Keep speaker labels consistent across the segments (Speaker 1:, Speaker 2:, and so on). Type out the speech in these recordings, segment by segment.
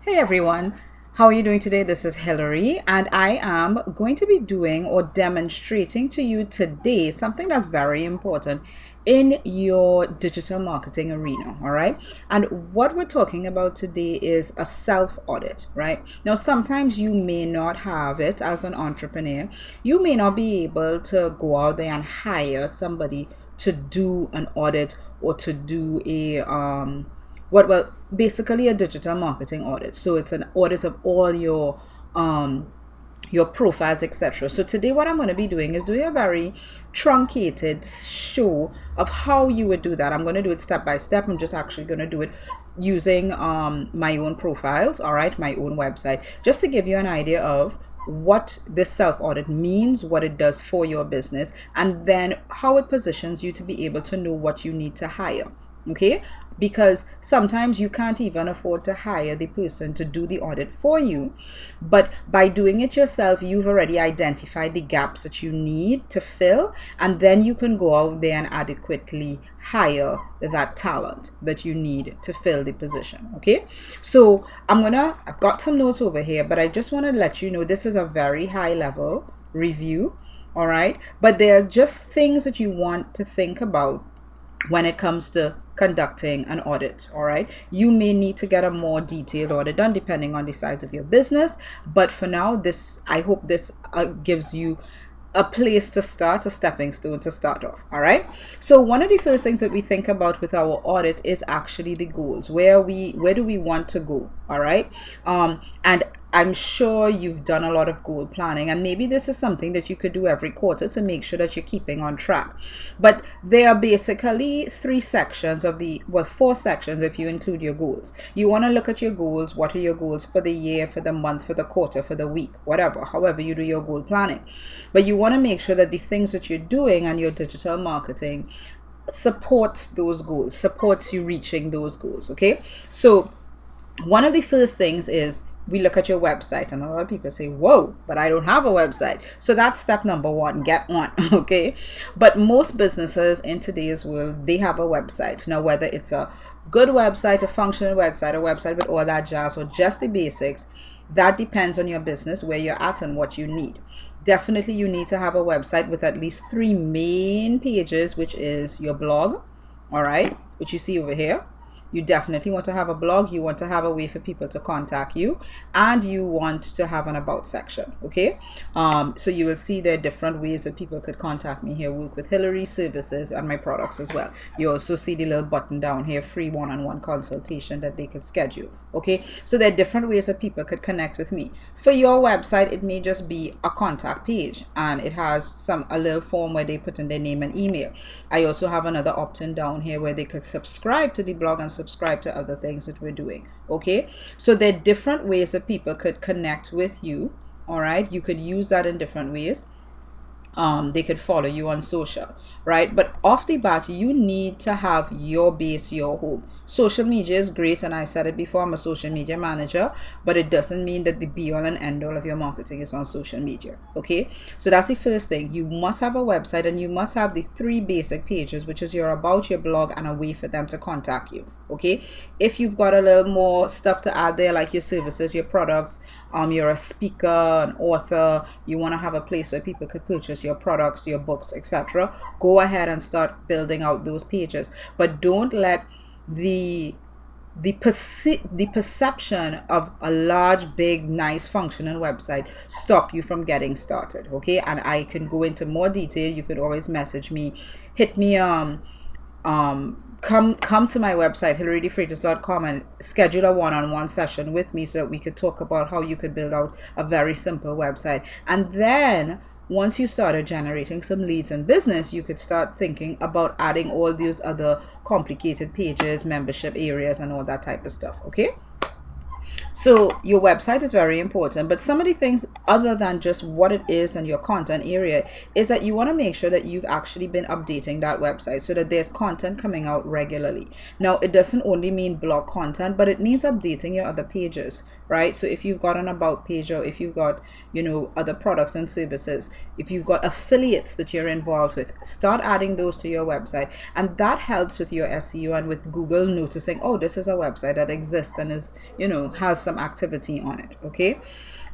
Speaker 1: Hey everyone, how are you doing today? This is Hillary, and I am going to be doing or demonstrating to you today something that's very important in your digital marketing arena. All right, and what we're talking about today is a self audit. Right now, sometimes you may not have it as an entrepreneur, you may not be able to go out there and hire somebody to do an audit or to do a well, basically a digital marketing audit. So it's an audit of all your profiles, etc. So today what I'm going to be doing is doing a very truncated show of how you would do that. I'm going to do it step by step. I'm just actually going to do it using my own profiles, all right, my own website, just to give you an idea of what this self audit means, what it does for your business, and then how it positions you to be able to know what you need to hire. Okay, because sometimes you can't even afford to hire the person to do the audit for you, but by doing it yourself, you've already identified the gaps that you need to fill, and then you can go out there and adequately hire that talent that you need to fill the position. Okay, so I've got some notes over here, but I just want to let you know this is a very high level review, all right, but they're just things that you want to think about when it comes to conducting an audit. All right, you may need to get a more detailed audit done depending on the size of your business, but for now, I hope this gives you a place to start, a stepping stone to start off. All right, so one of the first things that we think about with our audit is actually the goals. Where do we want to go? All right, and I'm sure you've done a lot of goal planning, and maybe this is something that you could do every quarter to make sure that you're keeping on track. But there are basically four sections if you include your goals. You want to look at your goals. What are your goals for the year, for the month, for the quarter, for the week, whatever, however you do your goal planning. But you want to make sure that the things that you're doing and your digital marketing supports those goals, supports you reaching those goals. Okay, so one of the first things is we look at your website, and a lot of people say, whoa, but I don't have a website. So that's step number one, get one. Okay, but most businesses in today's world, they have a website. Now, whether it's a good website, a functional website, a website with all that jazz, or just the basics, that depends on your business, where you're at and what you need. Definitely you need to have a website with at least 3 main pages, which is your blog, all right, which you see over here. You definitely want to have a blog. You want to have a way for people to contact you, and you want to have an about section. Okay, so you will see there are different ways that people could contact me here. Work with Hillary services and my products as well. You also see the little button down here, free one-on-one consultation that they could schedule. Okay, so there are different ways that people could connect with me. For your website, it may just be a contact page, and it has a little form where they put in their name and email. I also have another opt-in down here where they could subscribe to the blog and subscribe to other things that we're doing. Okay, so there are different ways that people could connect with you. All right, you could use that in different ways. They could follow you on social, right? But off the bat, you need to have your base, your home. Social media is great, and I said it before, I'm a social media manager, but it doesn't mean that the be all and end all of your marketing is on social media. Okay, so that's the first thing. You must have a website, and you must have the 3 basic pages, which is your about, your blog, and a way for them to contact you. Okay, if you've got a little more stuff to add there, like your services, your products, you're a speaker, an author, you want to have a place where people could purchase your products, your books, etc., go ahead and start building out those pages. But don't let the perception of a large, big, nice, functional website stop you from getting started. Okay, and I can go into more detail. You could always message me, hit me come to my website, hillarydefreitas.com, and schedule a one-on-one session with me so that we could talk about how you could build out a very simple website. And then once you started generating some leads in business, you could start thinking about adding all these other complicated pages, membership areas, and all that type of stuff. Okay, so your website is very important, but some of the things other than just what it is and your content area is that you want to make sure that you've actually been updating that website so that there's content coming out regularly. Now, it doesn't only mean blog content, but it means updating your other pages, right? So if you've got an about page, or if you've got, other products and services, if you've got affiliates that you're involved with, start adding those to your website. And that helps with your SEO and with Google noticing, oh, this is a website that exists and is, has has some activity on it. Okay,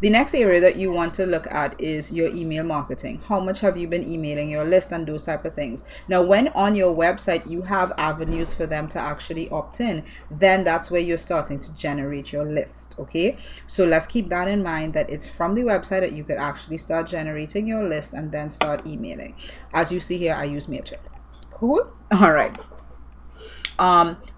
Speaker 1: the next area that you want to look at is your email marketing. How much have you been emailing your list and those type of things? Now, when on your website you have avenues for them to actually opt in, then that's where you're starting to generate your list. Okay, so let's keep that in mind, that it's from the website that you could actually start generating your list and then start emailing. As you see here, I use MailChimp. Cool. All right.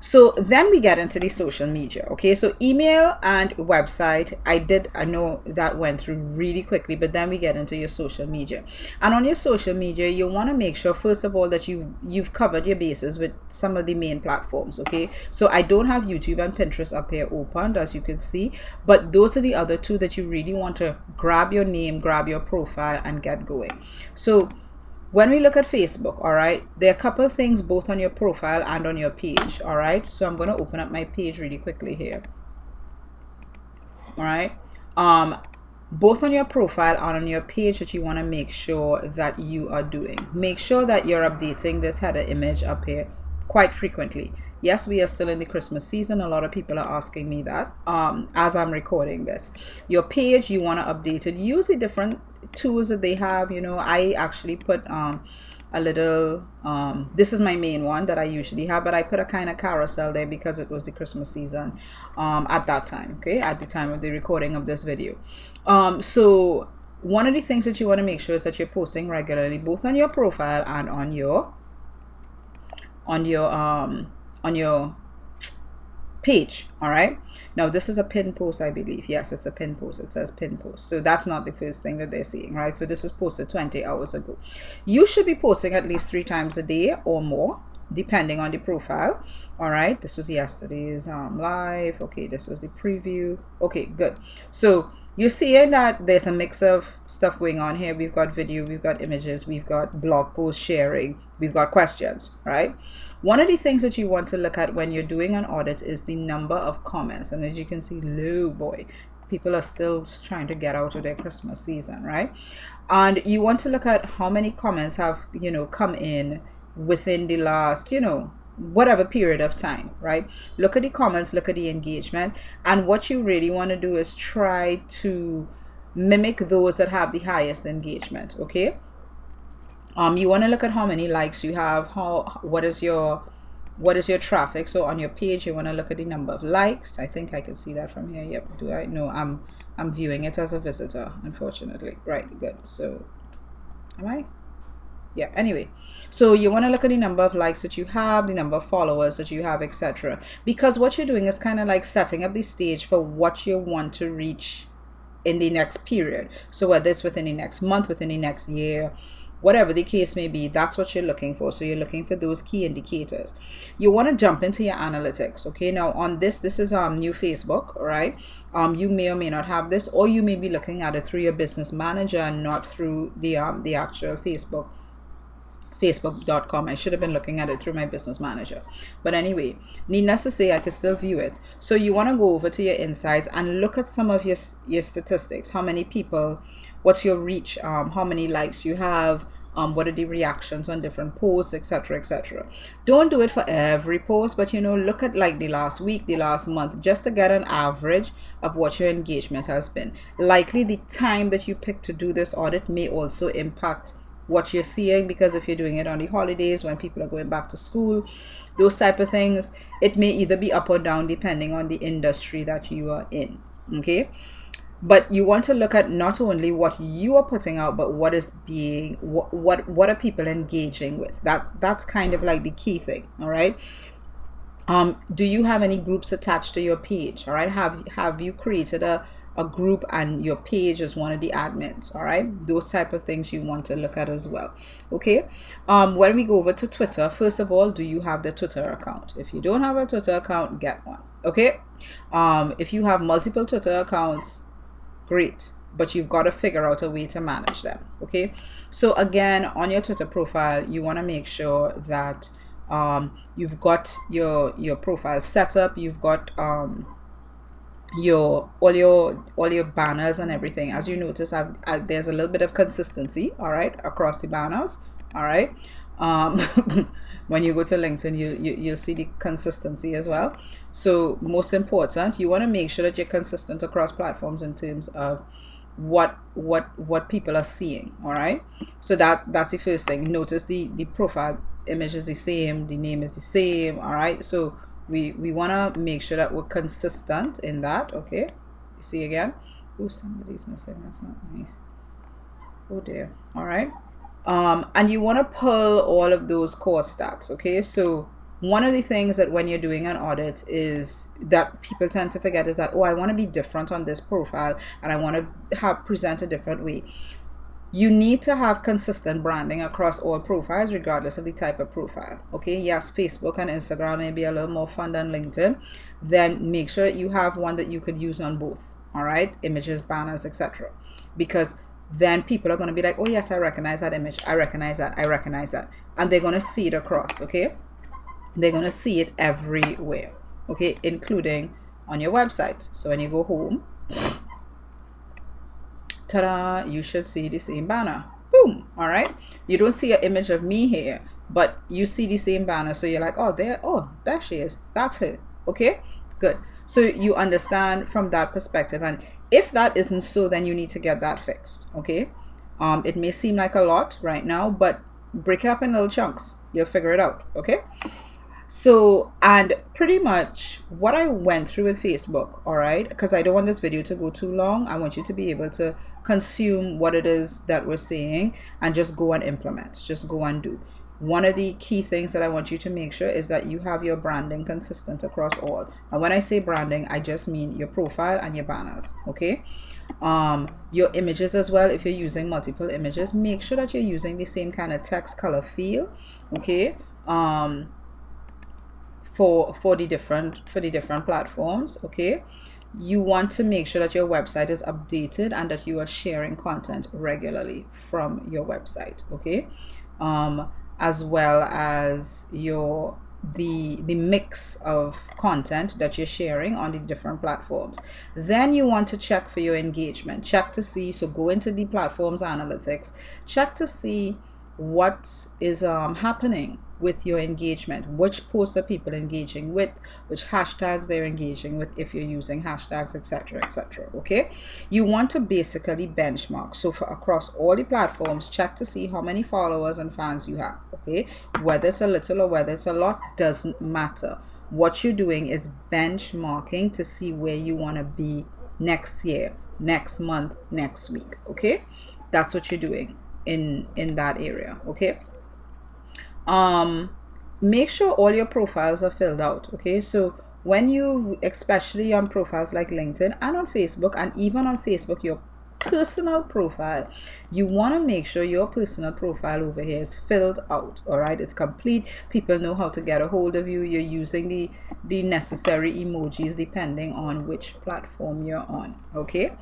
Speaker 1: So then we get into the social media. Okay, so email and website, I know that went through really quickly, but then we get into your social media. And on your social media, you want to make sure first of all that you've covered your bases with some of the main platforms. Okay, so I don't have YouTube and Pinterest up here opened, as you can see, but those are the other two that you really want to grab your name, grab your profile, and get going. So when we look at Facebook, all right, there are a couple of things both on your profile and on your page. All right, so I'm going to open up my page really quickly here. All right, both on your profile and on your page that you want to make sure that you are doing. Make sure that you're updating this header image up here quite frequently. Yes, we are still in the Christmas season. A lot of people are asking me that as I'm recording this. Your page, you want to update it. Use the different tools that they have. You know, I actually put a little, this is my main one that I usually have, but I put a kind of carousel there because it was the Christmas season at that time, okay, at the time of the recording of this video. So one of the things that you want to make sure is that you're posting regularly, both on your profile and on your page. All right, now this is a pin post, I believe. Yes, it's a pin post. It says pin post, so that's not the first thing that they're seeing, right? So this was posted 20 hours ago. You should be posting at least 3 times a day or more, depending on the profile. All right, this was yesterday's live. Okay, this was the preview. Okay, good. So you're seeing that there's a mix of stuff going on here. We've got video, we've got images, we've got blog post sharing, we've got questions, right? One of the things that you want to look at when you're doing an audit is the number of comments. And as you can see, oh boy, people are still trying to get out of their Christmas season, right? And you want to look at how many comments have, you know, come in within the last, you know, whatever period of time, right? Look at the comments, look at the engagement, and what you really want to do is try to mimic those that have the highest engagement. Okay, you want to look at how many likes you have, what is your traffic. So on your page, you want to look at the number of likes. I think I can see that from here. Yep. Do I? No, I'm viewing it as a visitor, unfortunately. Right, good. So am I? Yeah, anyway, so you want to look at the number of likes that you have, the number of followers that you have, etc. Because what you're doing is kind of like setting up the stage for what you want to reach in the next period. So whether it's within the next month, within the next year, whatever the case may be, that's what you're looking for. So you're looking for those key indicators. You want to jump into your analytics. Okay, now on this is new Facebook, right? You may or may not have this, or you may be looking at it through your business manager and not through the actual Facebook.com. I should have been looking at it through my business manager. But anyway, needless to say, I can still view it. So you want to go over to your insights and look at some of your statistics. How many people, what's your reach, how many likes you have, what are the reactions on different posts, etc., etc. Don't do it for every post, but you know, look at like the last week, the last month, just to get an average of what your engagement has been. Likely the time that you pick to do this audit may also impact what you're seeing, because if you're doing it on the holidays when people are going back to school, those type of things, it may either be up or down depending on the industry that you are in. Okay, but you want to look at not only what you are putting out, but what is being, what are people engaging with. That's kind of like the key thing. All right, do you have any groups attached to your page? All right, have you created a group and your page is one of the admins? All right, those type of things you want to look at as well. Okay, when we go over to Twitter, first of all, do you have the Twitter account? If you don't have a Twitter account, get one. Okay, if you have multiple Twitter accounts, great, but you've got to figure out a way to manage them. Okay, so again, on your Twitter profile, you want to make sure that you've got your profile set up, you've got all your banners and everything. As you notice, there's a little bit of consistency, all right, across the banners. All right, um, when you go to LinkedIn, you'll see the consistency as well. So most important, you want to make sure that you're consistent across platforms in terms of what people are seeing. All right, so that's the first thing. Notice the profile image is the same, the name is the same. All right, so we want to make sure that we're consistent in that. Okay, you see again. Oh, somebody's missing. That's not nice. Oh dear. All right. And you want to pull all of those core stats. Okay, so one of the things that when you're doing an audit is that people tend to forget is that, oh, I want to be different on this profile and I want to have present a different way. You need to have consistent branding across all profiles regardless of the type of profile. Okay, yes, Facebook and Instagram may be a little more fun than LinkedIn. Then make sure that you have one that you could use on both. All right, images, banners, etc. Because then people are going to be like, oh yes, I recognize that image, I recognize that, I recognize that, and they're going to see it across. Okay, they're going to see it everywhere. Okay, including on your website. So when you go home, ta-da, you should see the same banner. Boom. All right, you don't see an image of me here, but you see the same banner, so you're like, oh, there she is, that's her. Okay, good. So you understand from that perspective, and if that isn't so, then you need to get that fixed. Okay, it may seem like a lot right now, but break it up in little chunks, you'll figure it out. Okay, so, and pretty much what I went through with Facebook, all right, because I don't want this video to go too long. I want you to be able to consume what it is that we're saying and just go and implement, just go and do. One of the key things that I want you to make sure is that you have your branding consistent across all. And when I say branding, I just mean your profile and your banners. Okay, your images as well. If you're using multiple images, make sure that you're using the same kind of text, color, feel. Okay, for the different platforms. Okay, you want to make sure that your website is updated and that you are sharing content regularly from your website. Okay, as well as the mix of content that you're sharing on the different platforms. Then you want to check for your engagement. Check to see, so go into the platforms analytics, check to see what is happening with your engagement, which posts are people engaging with, which hashtags they're engaging with, if you're using hashtags, etc., etc. Okay, you want to basically benchmark. So for across all the platforms, check to see how many followers and fans you have. Okay, whether it's a little or whether it's a lot doesn't matter. What you're doing is benchmarking to see where you want to be next year, next month, next week. Okay, that's what you're doing in that area. Okay, make sure all your profiles are filled out. Okay, so when you, especially on profiles like LinkedIn and on Facebook, and even on Facebook, your personal profile, you want to make sure your personal profile over here is filled out. All right, it's complete, people know how to get a hold of you, you're using the necessary emojis depending on which platform you're on. Okay,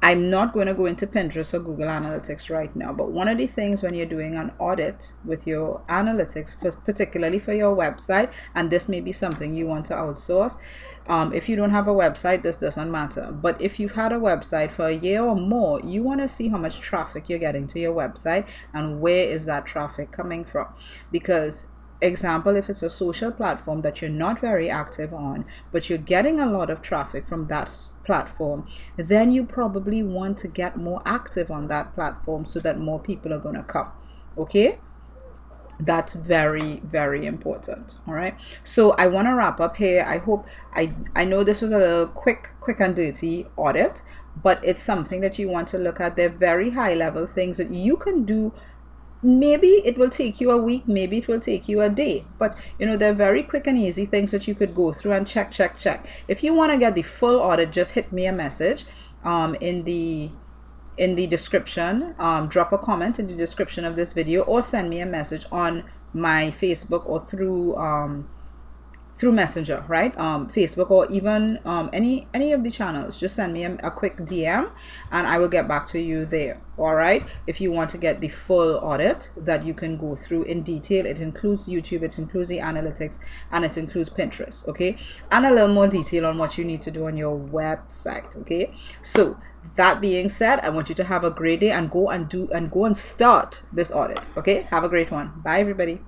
Speaker 1: I'm not going to go into Pinterest or Google Analytics right now, but one of the things when you're doing an audit with your analytics, particularly for your website, and this may be something you want to outsource. If you don't have a website, this doesn't matter. But if you've had a website for a year or more, you want to see how much traffic you're getting to your website and where is that traffic coming from. Because example, if it's a social platform that you're not very active on, but you're getting a lot of traffic from that platform, then you probably want to get more active on that platform so that more people are going to come. Okay, that's very, very important. All right, so I want to wrap up here. I hope I know this was a little quick and dirty audit, but it's something that you want to look at. They're very high level things that you can do. Maybe it will take you a week, maybe it will take you a day, but they're very quick and easy things that you could go through and check. If you want to get the full audit, just hit me a message in the description. Drop a comment in the description of this video, or send me a message on my Facebook or through through Messenger, right? Facebook, or even any of the channels. Just send me a quick DM and I will get back to you there. All right. If you want to get the full audit that you can go through in detail, it includes YouTube, it includes the analytics, and it includes Pinterest. Okay. And a little more detail on what you need to do on your website. Okay. So that being said, I want you to have a great day and go and start this audit. Okay. Have a great one. Bye, everybody.